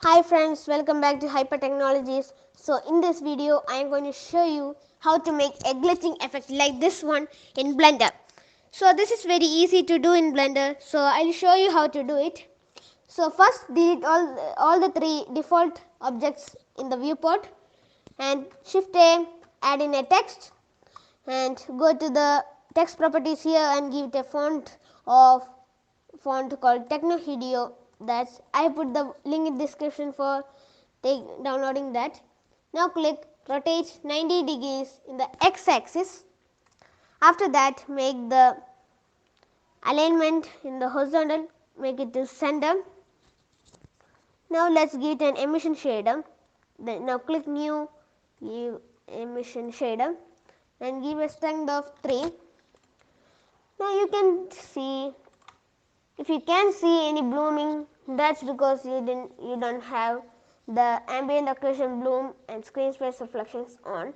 Hi friends, welcome back to Hyper Technologies. So in this video I am going to show you how to make a glitching effect like this one in Blender. So this is very easy to do in Blender, so I'll show you how to do it. So first delete all the three default objects in the viewport and Shift A, add in a text and go to the text properties here and give it a font called Technohideo. That's I put the link in description for downloading that. Now click rotate 90 degrees in the x axis. After that make the alignment in the horizontal, make it to center. Now let's give it an emission shader. Then now click new, give emission shader and give a strength of 3. Now you can see, if you can see any blooming, that's because you don't have the ambient occlusion bloom and screen space reflections on.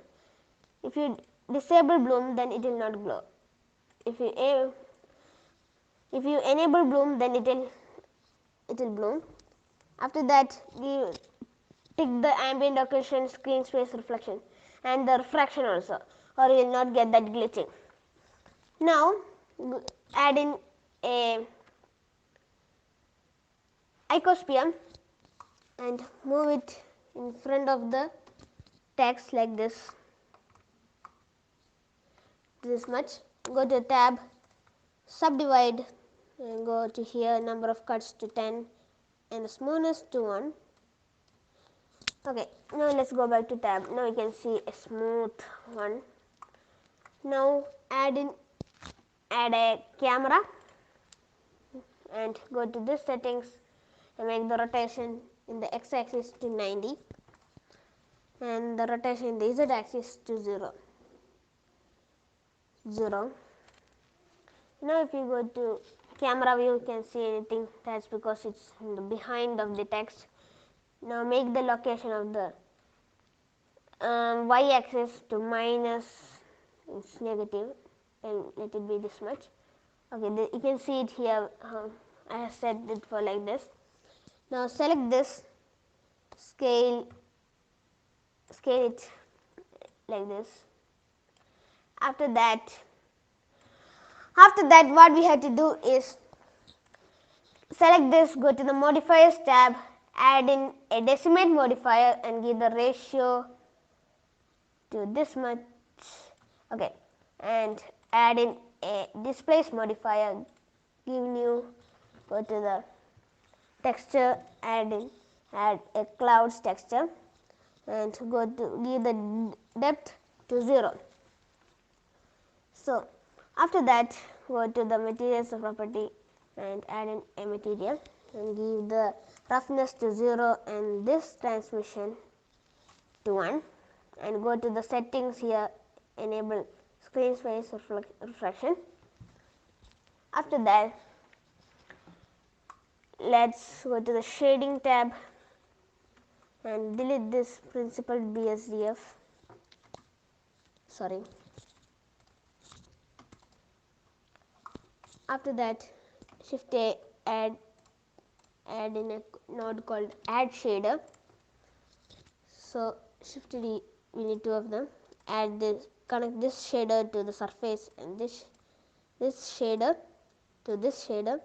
If you disable bloom, then it will not glow. If you enable bloom, then it will bloom. After that, you tick the ambient occlusion, screen space reflection and the refraction also, or you will not get that glitching. Now add in a icosphere and move it in front of the text like this much. Go to tab, subdivide and go to here, number of cuts to 10 and the smoothness to 1. Okay, now let's go back to tab. Now you can see a smooth one. Now add a camera and go to this settings and make the rotation in the x axis to 90 and the rotation in the z axis to 0. Now if you go to camera view, you can see anything. That's because it's in the behind of the text. Now make the location of the y axis to minus, it's negative, and let it be this much. Okay, you can see it here. I have set it for like this. Now select this, scale it like this. After that what we have to do is select this, go to the modifiers tab, add in a decimate modifier and give the ratio to this much. Okay, and add in a displace modifier, give new, go to the texture, add a clouds texture and go to give the depth to 0. So after that go to the materials property and add in a material and give the roughness to 0 and this transmission to 1 and go to the settings here, enable screen space refraction. After that let's go to the shading tab and delete this principled BSDF. Sorry. After that shift A, add in a node called add shader. So shift D, we need two of them. Add this, connect this shader to the surface and this shader to this shader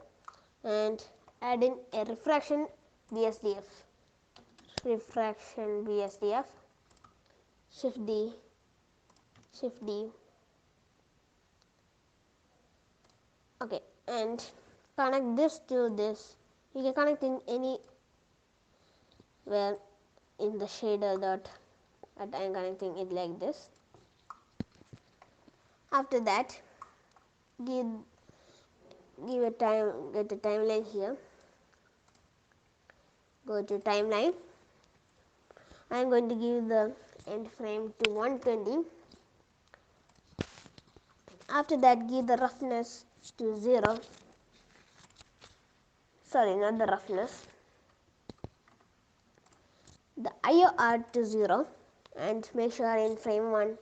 and add in a refraction BSDF. Shift D, okay, and connect this to this. You can connect in anywhere in the shader dot, but I am connecting it like this. After that get a timeline here, go to timeline. I am going to give the end frame to 120. After that give the roughness to 0, sorry, not the roughness, the IOR to 0 and make sure in frame 1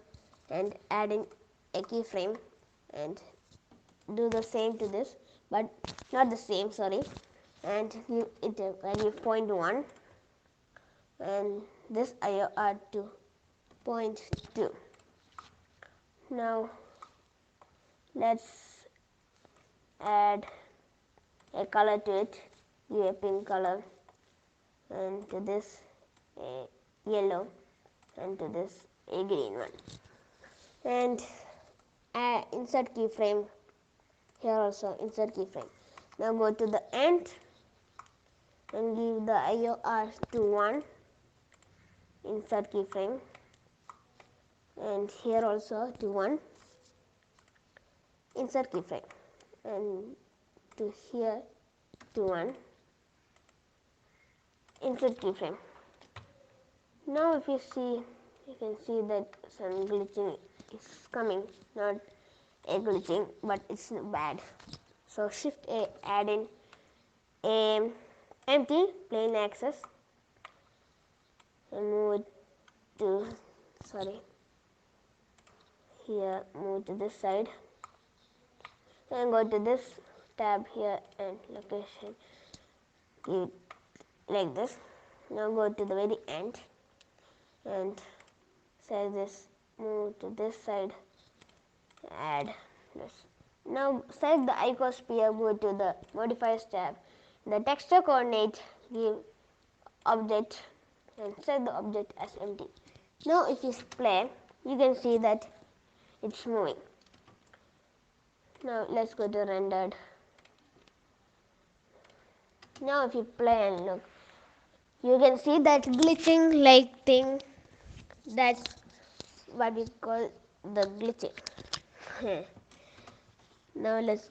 and add in a keyframe and do the same to this, but not the same, sorry, and give it a value 0.1 and this IOR to 0.2. Now let's add a color to it, give a pink color, and to this a yellow, and to this a green one, and insert keyframe. Here also insert keyframe. Now go to the end and give the IOR to 1, insert keyframe, and here also to 1, insert keyframe, and to here to 1, insert keyframe. Now if you see, you can see that some glitching is coming, not a glitching, but it's bad. So shift A, add in a empty plain axis and move it to, sorry, here, move to this side and go to this tab here and location, give it like this. Now go to the very end and say this, move to this side, add this. Now select the icosphere, go to the modifiers tab, the texture coordinate, give object and set the object as empty. Now if you play, you can see that it's moving. Now let's go to rendered. Now if you play and look, you can see that glitching like thing. That's what we call the glitching. Now let's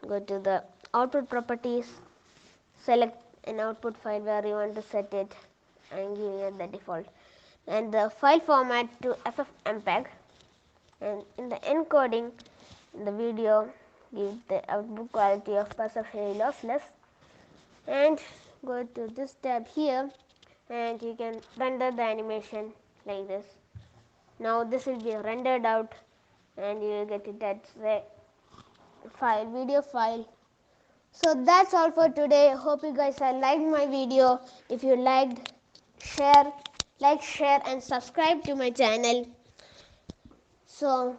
go to the output properties, select an output file where you want to set it and give it the default, and the file format to FFmpeg, and in the encoding in the video give the output quality of perfectly lossless, and go to this tab here and you can render the animation like this. Now this will be rendered out and you will get it as a file, video file. So that's all for today. Hope you guys have liked my video. If you liked, share and subscribe to my channel. So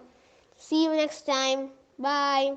see you next time. Bye.